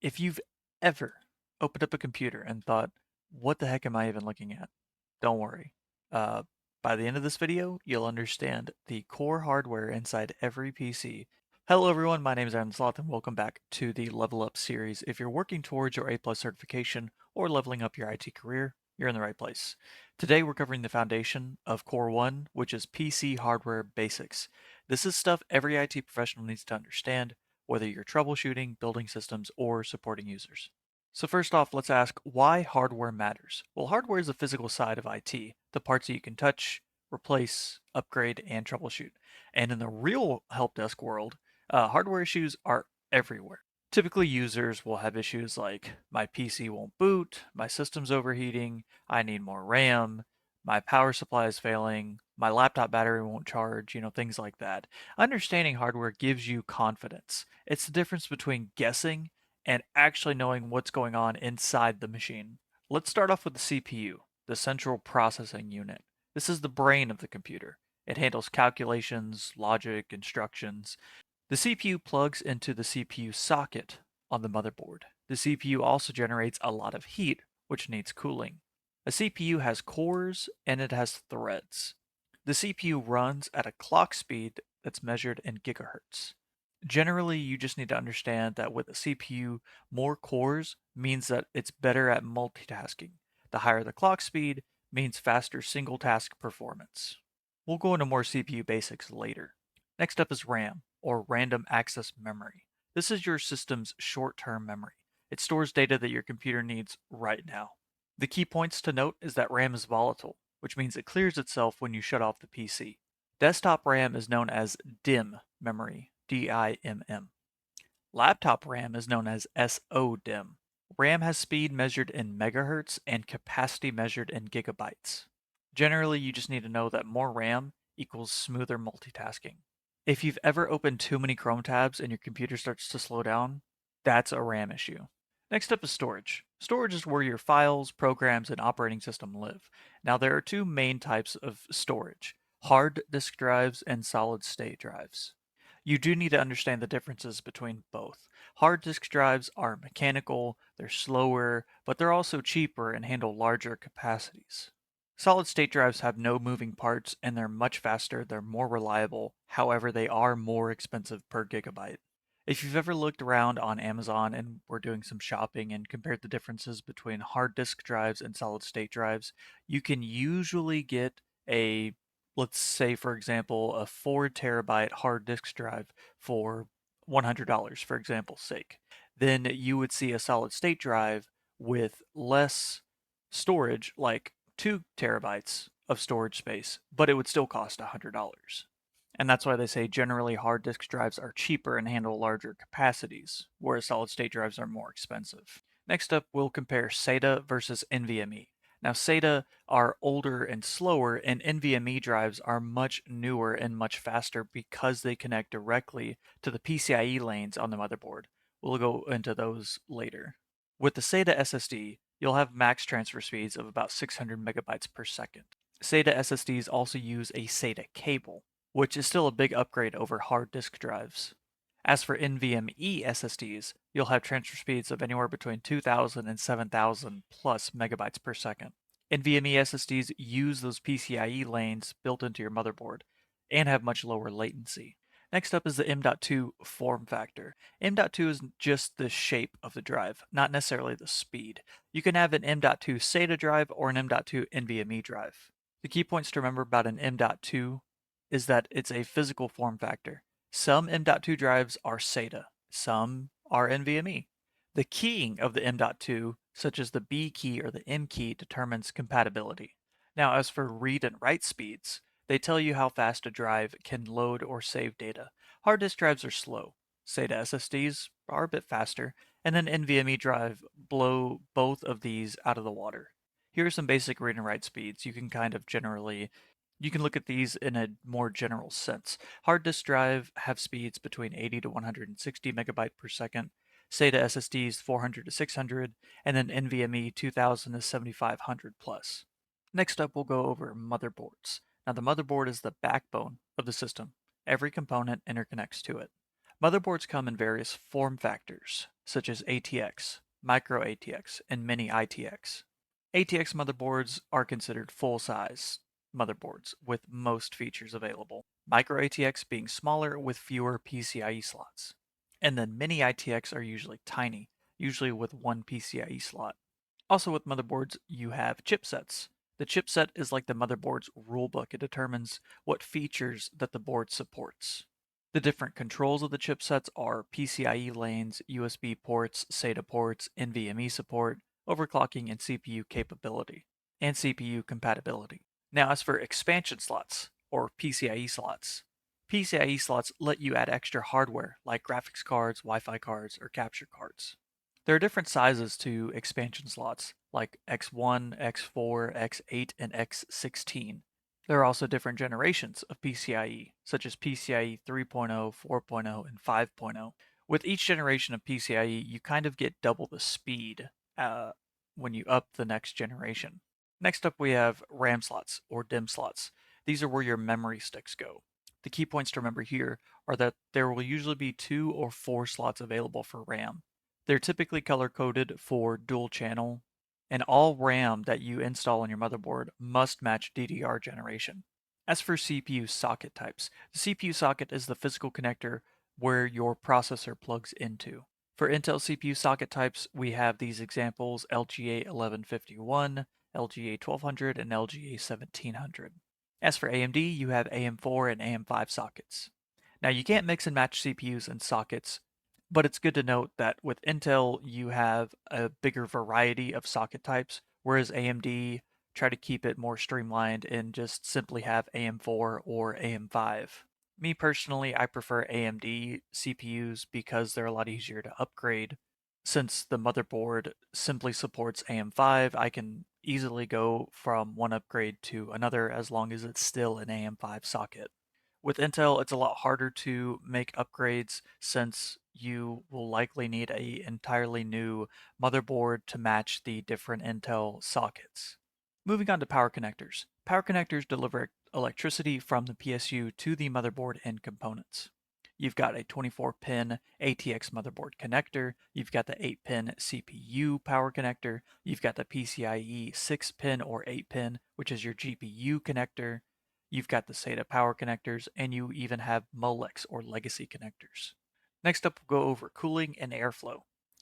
If you've ever opened up a computer and thought, what the heck am I even looking at? Don't worry. Uh, by the end of this video, you'll understand the core hardware inside every PC. Hello everyone, my name is Aaron Sloth and welcome back to the Level Up series. If you're working towards your A+ certification or leveling up your IT career, you're in the right place. Today we're covering the foundation of Core 1, which is PC hardware basics. This is stuff every IT professional needs to understand, whether you're troubleshooting, building systems, or supporting users. So first off, let's ask why hardware matters. Well, hardware is the physical side of IT, the parts that you can touch, replace, upgrade, and troubleshoot. And in the real help desk world, hardware issues are everywhere. Typically, users will have issues like my PC won't boot, my system's overheating, I need more RAM, my power supply is failing, my laptop battery won't charge, things like that. Understanding hardware gives you confidence. It's the difference between guessing and actually knowing what's going on inside the machine. Let's start off with the CPU, the central processing unit. This is the brain of the computer. It handles calculations, logic, instructions. The CPU plugs into the CPU socket on the motherboard. The CPU also generates a lot of heat, which needs cooling. A CPU has cores and it has threads. The CPU runs at a clock speed that's measured in gigahertz. Generally, you just need to understand that with a CPU, more cores means that it's better at multitasking. The higher the clock speed means faster single task performance. We'll go into more CPU basics later. Next up is RAM, or Random Access Memory. This is your system's short-term memory. It stores data that your computer needs right now. The key points to note is that RAM is volatile, which means it clears itself when you shut off the PC. Desktop RAM is known as DIMM memory, DIMM. Laptop RAM is known as SODIMM. RAM has speed measured in megahertz and capacity measured in gigabytes. Generally, you just need to know that more RAM equals smoother multitasking. If you've ever opened too many Chrome tabs and your computer starts to slow down, that's a RAM issue. Next up is storage. Storage is where your files, programs, and operating system live. Now, there are two main types of storage: hard disk drives and solid state drives. You do need to understand the differences between both. Hard disk drives are mechanical, they're slower, but they're also cheaper and handle larger capacities. Solid state drives have no moving parts and they're much faster, they're more reliable, however, they are more expensive per gigabyte. If you've ever looked around on Amazon and were doing some shopping and compared the differences between hard disk drives and solid state drives, you can usually get a, let's say for example, a 4 terabyte hard disk drive for $100 for example's sake. Then you would see a solid state drive with less storage, like 2 terabytes of storage space, but it would still cost $100. And that's why they say generally hard disk drives are cheaper and handle larger capacities, whereas solid state drives are more expensive. Next up, we'll compare SATA versus NVMe. Now, SATA are older and slower, and NVMe drives are much newer and much faster because they connect directly to the PCIe lanes on the motherboard. We'll go into those later. With the SATA SSD, you'll have max transfer speeds of about 600 megabytes per second. SATA SSDs also use a SATA cable, which is still a big upgrade over hard disk drives. As for NVMe SSDs, you'll have transfer speeds of anywhere between 2,000 and 7,000 plus megabytes per second. NVMe SSDs use those PCIe lanes built into your motherboard and have much lower latency. Next up is the M.2 form factor. M.2 is just the shape of the drive, not necessarily the speed. You can have an M.2 SATA drive or an M.2 NVMe drive. The key points to remember about an M.2 is that it's a physical form factor. Some M.2 drives are SATA, some are NVMe. The keying of the M.2, such as the B key or the M key, determines compatibility. Now, as for read and write speeds, they tell you how fast a drive can load or save data. Hard disk drives are slow. SATA SSDs are a bit faster, and then NVMe drive blow both of these out of the water. Here are some basic read and write speeds. You can look at these in a more general sense. Hard disk drive have speeds between 80 to 160 megabyte per second, SATA SSDs 400 to 600, and then NVMe 2000 to 7500 plus. Next up, we'll go over motherboards. Now, the motherboard is the backbone of the system. Every component interconnects to it. Motherboards come in various form factors, such as ATX, micro ATX, and mini ITX. ATX motherboards are considered full-size motherboards with most features available, micro ATX being smaller with fewer PCIe slots. And then mini ITX are usually tiny, usually with one PCIe slot. Also with motherboards, you have chipsets. The chipset is like the motherboard's rulebook. It determines what features that the board supports. The different controls of the chipsets are PCIe lanes, USB ports, SATA ports, NVMe support, overclocking, and CPU capability, and CPU compatibility. Now, as for expansion slots, or PCIe slots, PCIe slots let you add extra hardware like graphics cards, Wi-Fi cards, or capture cards. There are different sizes to expansion slots, like X1, X4, X8, and X16. There are also different generations of PCIe, such as PCIe 3.0, 4.0, and 5.0. With each generation of PCIe, you kind of get double the speed when you up the next generation. Next up, we have RAM slots, or DIMM slots. These are where your memory sticks go. The key points to remember here are that there will usually be 2 or 4 slots available for RAM. They're typically color-coded for dual channel, and all RAM that you install on your motherboard must match DDR generation. As for CPU socket types, the CPU socket is the physical connector where your processor plugs into. For Intel CPU socket types, we have these examples: LGA 1151, LGA 1200, and LGA 1700. As for AMD, you have AM4 and AM5 sockets. Now, you can't mix and match CPUs and sockets, but it's good to note that with Intel, you have a bigger variety of socket types, whereas AMD try to keep it more streamlined and just simply have AM4 or AM5. Me personally, I prefer AMD CPUs because they're a lot easier to upgrade. Since the motherboard simply supports AM5, I can easily go from one upgrade to another as long as it's still an AM5 socket. With Intel, it's a lot harder to make upgrades since you will likely need a entirely new motherboard to match the different Intel sockets. Moving on to power connectors. Power connectors deliver electricity from the PSU to the motherboard and components. You've got a 24-pin ATX motherboard connector, you've got the 8-pin CPU power connector, you've got the PCIe 6-pin or 8-pin, which is your GPU connector, you've got the SATA power connectors, and you even have Molex or legacy connectors. Next up, we'll go over cooling and airflow.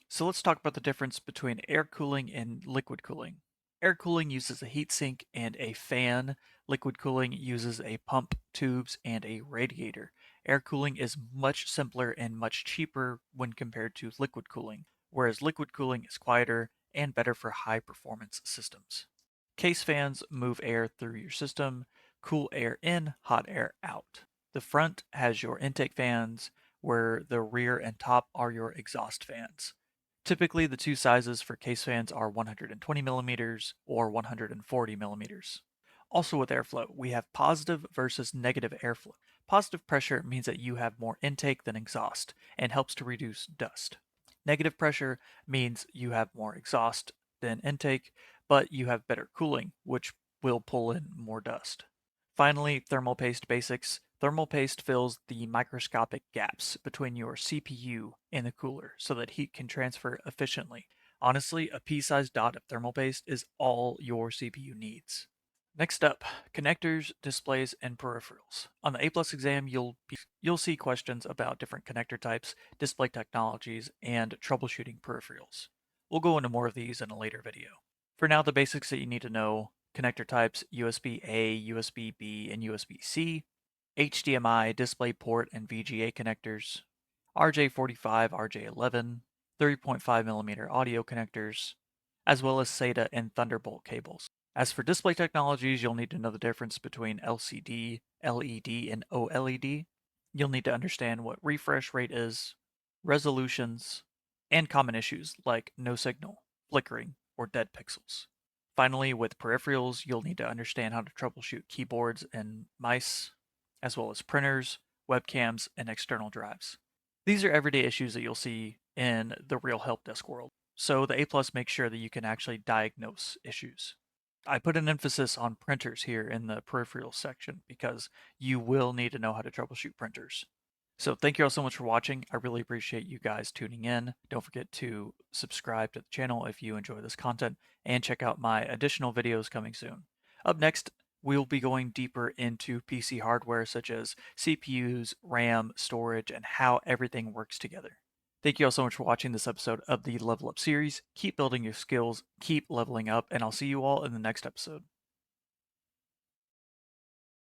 So let's talk about the difference between air cooling and liquid cooling. Air cooling uses a heatsink and a fan. Liquid cooling uses a pump, tubes, and a radiator. Air cooling is much simpler and much cheaper when compared to liquid cooling, whereas liquid cooling is quieter and better for high performance systems. Case fans move air through your system, cool air in, hot air out. The front has your intake fans, where the rear and top are your exhaust fans. Typically, the two sizes for case fans are 120 millimeters or 140 millimeters. Also with airflow, we have positive versus negative airflow. Positive pressure means that you have more intake than exhaust and helps to reduce dust. Negative pressure means you have more exhaust than intake, but you have better cooling, which will pull in more dust. Finally, thermal paste basics. Thermal paste fills the microscopic gaps between your CPU and the cooler so that heat can transfer efficiently. Honestly, a pea-sized dot of thermal paste is all your CPU needs. Next up, connectors, displays, and peripherals. On the A+ exam, you'll see questions about different connector types, display technologies, and troubleshooting peripherals. We'll go into more of these in a later video. For now, the basics that you need to know: connector types: USB-A, USB-B, and USB-C, HDMI, DisplayPort, and VGA connectors, RJ45, RJ11, 3.5mm audio connectors, as well as SATA and Thunderbolt cables. As for display technologies, you'll need to know the difference between LCD, LED, and OLED. You'll need to understand what refresh rate is, resolutions, and common issues like no signal, flickering, or dead pixels. Finally, with peripherals, you'll need to understand how to troubleshoot keyboards and mice, as well as printers, webcams, and external drives. These are everyday issues that you'll see in the real help desk world, so the A+ makes sure that you can actually diagnose issues. I put an emphasis on printers here in the peripherals section because you will need to know how to troubleshoot printers. So thank you all so much for watching. I really appreciate you guys tuning in. Don't forget to subscribe to the channel if you enjoy this content and check out my additional videos coming soon. Up next, we'll be going deeper into PC hardware such as CPUs, RAM, storage, and how everything works together. Thank you all so much for watching this episode of the Level Up series. Keep building your skills, keep leveling up, and I'll see you all in the next episode.